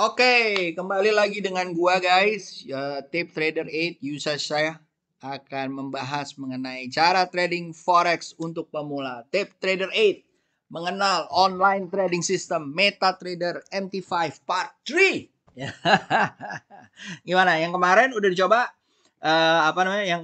Oke, kembali lagi dengan gua guys. Tip Trader 8 Yusha saya akan membahas mengenai cara trading forex untuk pemula. Tip Trader 8 mengenal online trading system MetaTrader MT5 Part 3. Gimana? Yang kemarin udah dicoba apa namanya? Yang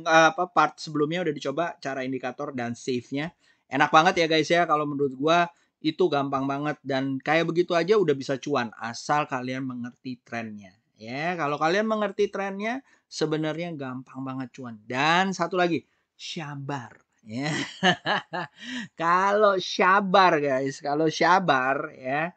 part sebelumnya udah dicoba cara indikator dan save-nya. Enak banget ya guys ya, kalau menurut gua itu gampang banget dan kayak begitu aja udah bisa cuan asal kalian mengerti trennya. Ya, kalau kalian mengerti trennya sebenarnya gampang banget cuan. Dan satu lagi, sabar ya. Kalau sabar guys, kalau sabar ya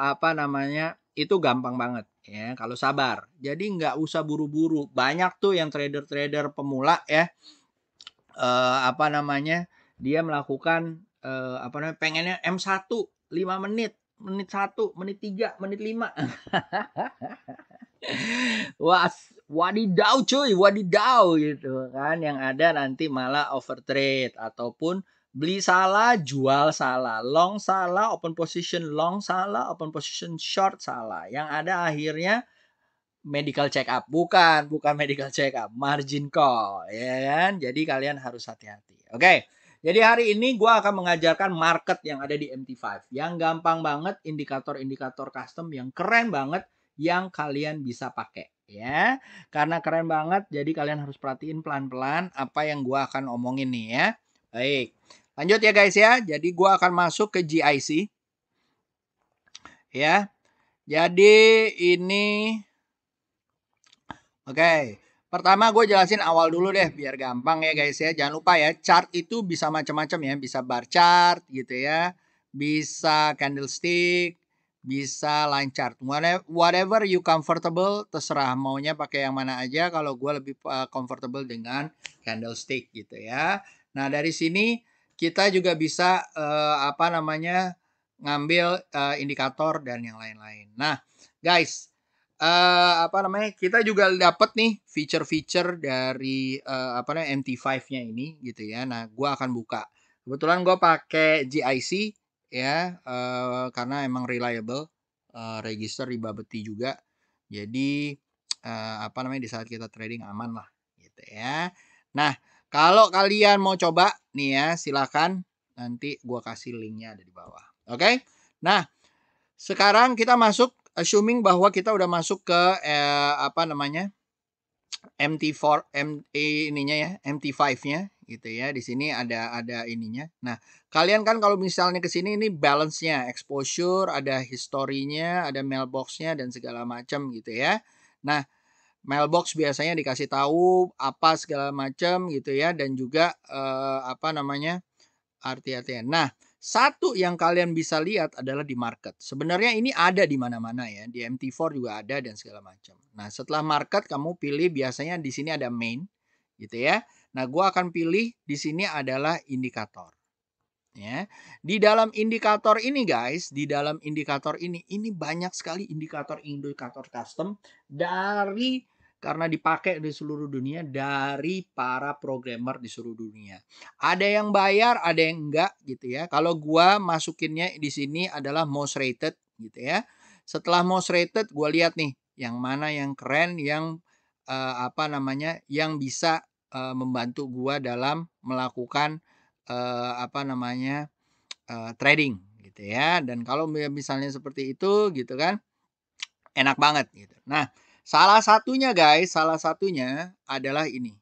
apa namanya? Itu gampang banget ya kalau sabar. Jadi nggak usah buru-buru. Banyak tuh yang trader-trader pemula ya apa namanya? Dia melakukan apa namanya? Pengennya M1 5 menit, menit 1, menit 3, menit 5. Wah, wadidaw cuy, wadidaw gitu kan. Yang ada nanti malah overtrade ataupun beli salah, jual salah, long salah, open position long salah, open position short salah. Yang ada akhirnya medical check up, bukan medical check up, margin call ya kan. Jadi kalian harus hati-hati. Oke. Jadi hari ini gue akan mengajarkan market yang ada di MT5 yang gampang banget, indikator-indikator custom yang keren banget yang kalian bisa pakai ya. Karena keren banget jadi kalian harus perhatiin pelan-pelan apa yang gue akan omongin nih ya. Baik. Lanjut ya guys ya. Jadi gue akan masuk ke GIC ya. Jadi ini oke, pertama gue jelasin awal dulu deh biar gampang ya guys ya. Jangan lupa ya, chart itu bisa macam-macam ya. Bisa bar chart gitu ya. Bisa candlestick, bisa line chart. Whatever you comfortable, terserah maunya pakai yang mana aja. Kalau gue lebih comfortable dengan candlestick gitu ya. Nah dari sini kita juga bisa apa namanya ngambil indikator dan yang lain-lain. Nah guys, apa namanya, kita juga dapat nih feature-feature dari apa namanya MT5-nya ini gitu ya. Nah, gua akan buka. Kebetulan gua pakai GIC ya karena emang reliable, register di Bapeti juga. Jadi apa namanya di saat kita trading aman lah gitu ya. Nah, kalau kalian mau coba nih ya silakan nanti gua kasih linknya ada di bawah. Oke? Nah, sekarang kita masuk assuming bahwa kita udah masuk ke apa namanya MT4 ininya ya MT5-nya gitu ya. Di sini ada ininya. Nah, kalian kan kalau misalnya ke sini ini balance-nya, exposure, ada historinya, ada mailbox-nya dan segala macam gitu ya. Nah, mailbox biasanya dikasih tahu apa segala macam gitu ya dan juga apa namanya arti-artian. Nah, satu yang kalian bisa lihat adalah di market. Sebenarnya ini ada di mana-mana ya. Di MT4 juga ada dan segala macam. Nah, setelah market kamu pilih biasanya di sini ada main gitu ya. Nah, gua akan pilih di sini adalah indikator. Ya. Di dalam indikator ini guys, di dalam indikator ini banyak sekali indikator-indikator custom dari karena dipakai di seluruh dunia dari para programmer di seluruh dunia. Ada yang bayar, ada yang enggak gitu ya. Kalau gua masukinnya di sini adalah most rated gitu ya. Setelah most rated gua lihat nih yang mana yang keren yang apa namanya yang bisa membantu gua dalam melakukan apa namanya trading gitu ya. Dan kalau misalnya seperti itu gitu kan enak banget gitu. Nah, salah satunya guys, salah satunya adalah ini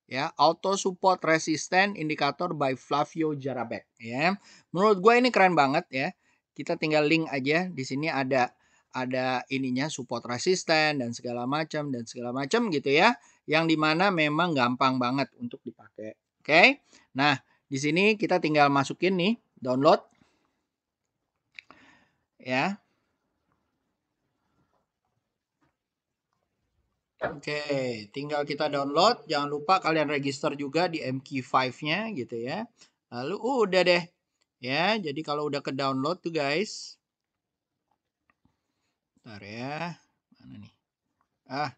ya, auto support resistant indicator by Flavio Jarabek ya. Menurut gue ini keren banget ya. Kita tinggal link aja di sini ada ininya support resistant dan segala macam gitu ya. Yang dimana memang gampang banget untuk dipakai. Oke. Nah, di sini kita tinggal masukin nih download ya. Oke, tinggal kita download. Jangan lupa kalian register juga di MQ5-nya gitu ya. Lalu udah deh. Ya, jadi kalau udah ke download tuh guys. Bentar ya. Mana nih? Ah.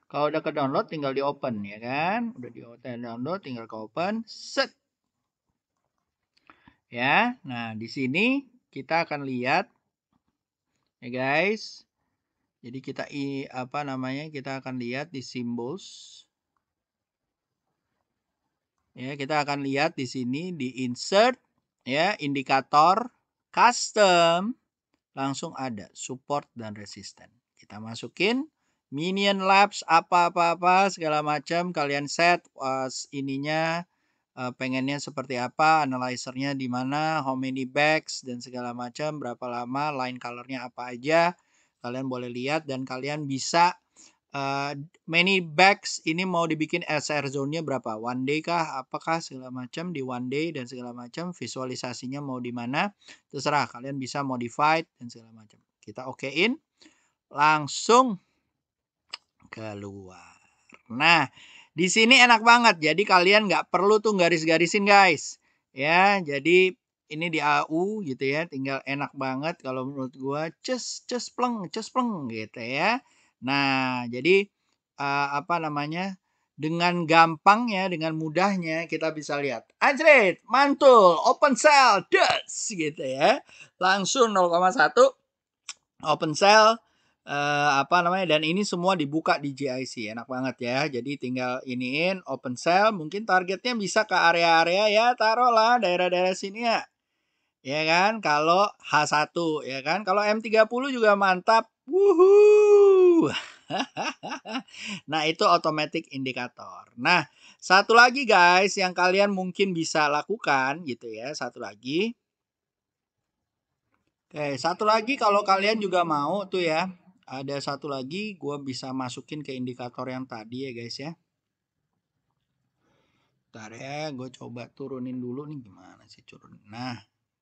Kalau udah ke download tinggal di open ya kan? Udah di download tinggal ke open. Set. Ya. Nah, di sini kita akan lihat ya guys. Jadi kita kita akan lihat di symbols. Ya, kita akan lihat di sini di insert ya, indikator custom langsung ada support dan resisten. Kita masukin minion labs apa-apa segala macam kalian set ininya pengennya seperti apa, analyzernya di mana, how many bags dan segala macam, berapa lama, line colornya apa aja. Kalian boleh lihat dan kalian bisa many bags ini mau dibikin SR zone-nya berapa? One day kah? Apakah segala macam di one day dan segala macam visualisasinya mau di mana? Terserah kalian bisa modified dan segala macam. Kita okein langsung keluar. Nah, di sini enak banget. Jadi kalian nggak perlu tuh garis-garisin guys. Ya, jadi ini di AU gitu ya. Tinggal enak banget kalau menurut gua ces pleng gitu ya. Nah, jadi apa namanya? Dengan gampang ya, dengan mudahnya kita bisa lihat. Anjrit, mantul, open cell, des gitu ya. Langsung 0,1 open cell apa namanya dan ini semua dibuka di GIC enak banget ya jadi tinggal iniin open cell mungkin targetnya bisa ke area-area ya taruhlah daerah-daerah sini ya kan kalau H1 ya kan kalau M30 juga mantap wuhu nah itu automatic indikator nah satu lagi guys yang kalian mungkin bisa lakukan gitu ya satu lagi Oke, satu lagi kalau kalian juga mau tuh ya, ada satu lagi gue bisa masukin ke indikator yang tadi ya guys ya. Bentar ya, gue coba turunin dulu nih gimana sih turun. Nah,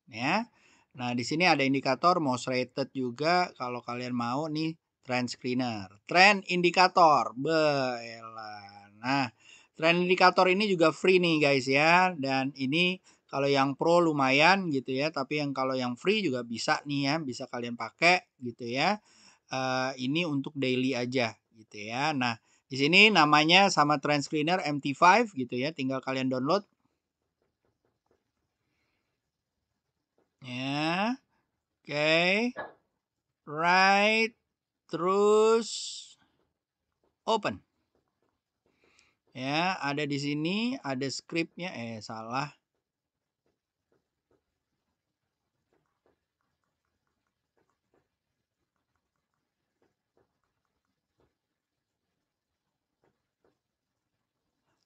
ya. Nah, di sini ada indikator most rated juga kalau kalian mau nih trend screener. Trend indikator. Belah. Nah, trend indikator ini juga free nih guys ya. Dan ini kalau yang pro lumayan gitu ya, tapi yang kalau yang free juga bisa nih ya, bisa kalian pakai gitu ya. Ini untuk daily aja gitu ya. Nah, di sini namanya sama trend screener MT5 gitu ya, tinggal kalian download. Ya. Oke. Right. Terus open. Ya, ada di sini, ada scriptnya. Salah.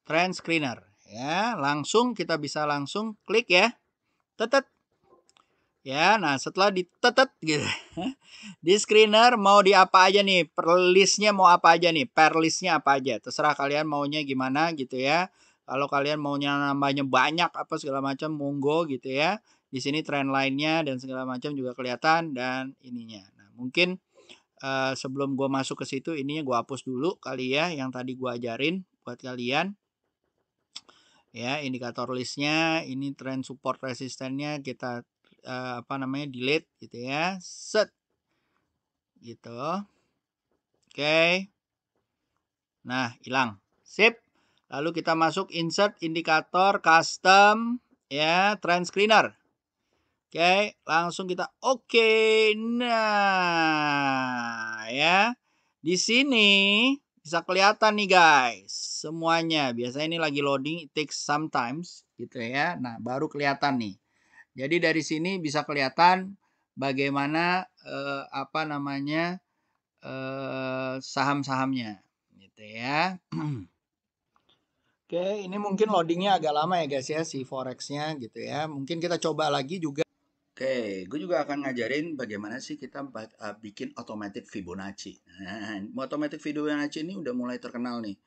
Trend screener. Ya, langsung kita bisa langsung klik ya. Tetet. Ya, nah setelah ditetet gitu. Di screener mau di apa aja nih? Per listnya mau apa aja nih? Per listnya apa aja? Terserah kalian maunya gimana gitu ya. Kalau kalian maunya nambahnya banyak apa segala macam monggo gitu ya. Di sini trend lainnya dan segala macam juga kelihatan dan ininya. Nah, mungkin sebelum gua masuk ke situ ininya gua hapus dulu kali ya yang tadi gua ajarin buat kalian. Ya, indikator listnya ini trend support resistennya kita apa namanya delete gitu ya. Set gitu. Oke. Nah, hilang. Sip. Lalu kita masuk insert indikator custom ya, trend screener. Oke, langsung kita oke. Nah, ya. Di sini bisa kelihatan nih guys, semuanya. Biasanya ini lagi loading, it takes sometimes gitu ya. Nah, baru kelihatan nih. Jadi dari sini bisa kelihatan bagaimana apa namanya saham-sahamnya gitu ya. Oke, ini mungkin loadingnya agak lama ya guys ya si forex-nya gitu ya. Mungkin kita coba lagi juga. Oke, gue juga akan ngajarin bagaimana sih kita bikin automatic Fibonacci. Nah, automatic Fibonacci ini udah mulai terkenal nih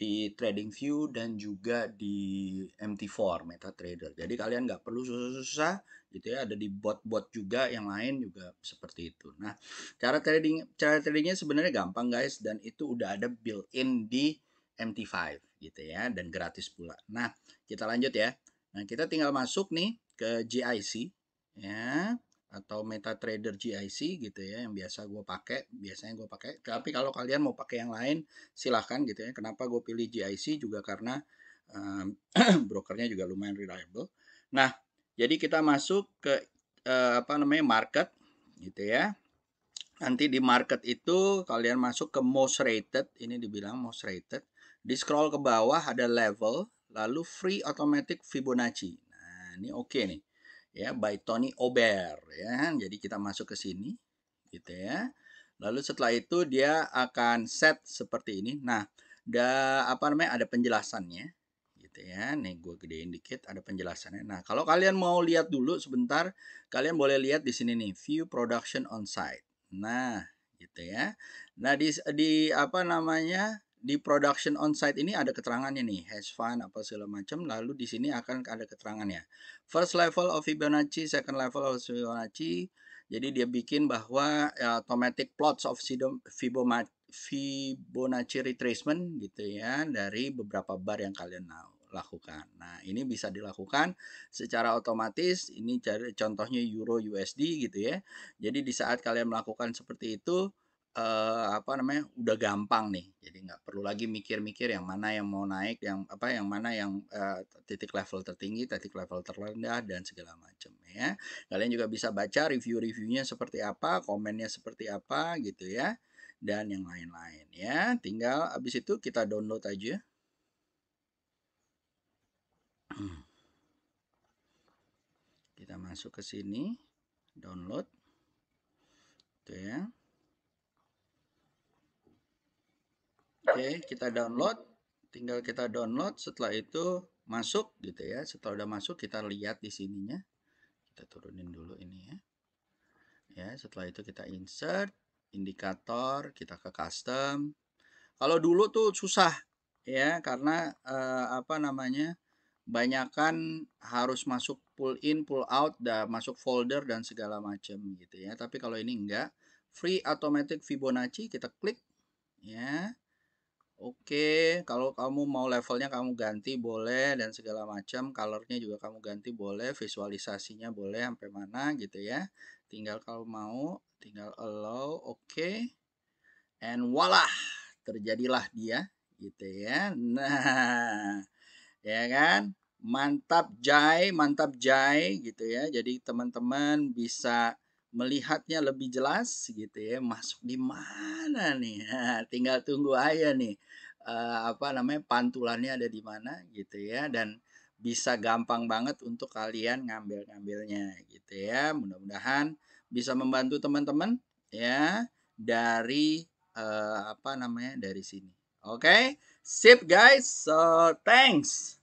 di TradingView dan juga di MT4 MetaTrader. Jadi kalian nggak perlu susah-susah gitu ya. Ada di bot-bot juga yang lain juga seperti itu. Nah, cara tradingnya sebenarnya gampang guys dan itu udah ada built-in di MT5 gitu ya dan gratis pula. Nah, kita lanjut ya. Nah, kita tinggal masuk nih ke GIC ya atau MetaTrader GIC gitu ya yang biasanya gue pakai tapi kalau kalian mau pakai yang lain silahkan gitu ya kenapa gue pilih GIC juga karena brokernya juga lumayan reliable. Nah Jadi kita masuk ke market gitu ya. Nanti di market itu kalian masuk ke most rated, ini dibilang most rated. Di scroll ke bawah ada level, lalu free automatic Fibonacci. Nah, ini oke nih. Ya, by Tony Aubert ya. Jadi kita masuk ke sini gitu ya. Lalu setelah itu dia akan set seperti ini. Nah, ada penjelasannya gitu ya. Nih gue gedein dikit, ada penjelasannya. Nah, kalau kalian mau lihat dulu sebentar, kalian boleh lihat di sini nih, view production on site. Nah, gitu ya. Nah, di production on site ini ada keterangannya nih, hash fund apa segala macam. Lalu di sini akan ada keterangannya. First level of Fibonacci, second level of Fibonacci. Jadi dia bikin bahwa automatic plots of Fibonacci retracement gitu ya dari beberapa bar yang kalian lakukan. Nah, ini bisa dilakukan secara otomatis. Ini contohnya Euro USD gitu ya. Jadi di saat kalian melakukan seperti itu udah gampang nih. Jadi nggak perlu lagi mikir-mikir yang mana yang mau naik, yang mana yang titik level tertinggi, titik level terendah dan segala macam ya. Kalian juga bisa baca review-reviewnya seperti apa, komennya seperti apa gitu ya. Dan yang lain-lain ya. Tinggal habis itu kita download aja. Kita masuk ke sini, download. Tuh ya. Oke, kita download. Tinggal kita download, setelah itu masuk gitu ya. Setelah udah masuk kita lihat di sininya. Kita turunin dulu ini ya. Ya, setelah itu kita insert indikator, kita ke custom. Kalau dulu tuh susah ya karena banyakan harus masuk pull in, pull out, masuk folder dan segala macam gitu ya. Tapi kalau ini enggak, free automatic Fibonacci kita klik ya. Oke, kalau kamu mau levelnya kamu ganti boleh dan segala macam, colornya juga kamu ganti boleh, visualisasinya boleh sampai mana gitu ya. Tinggal kalau mau, tinggal allow, oke. And voila, terjadilah dia gitu ya. Nah, ya kan? Mantap jai gitu ya. Jadi teman-teman bisa melihatnya lebih jelas gitu ya. Masuk di mana nih? Nah, tinggal tunggu aja nih. Pantulannya ada di mana gitu ya, dan bisa gampang banget untuk kalian ngambilnya gitu ya. Mudah-mudahan bisa membantu teman-teman ya dari dari sini. Oke, sip guys. So thanks.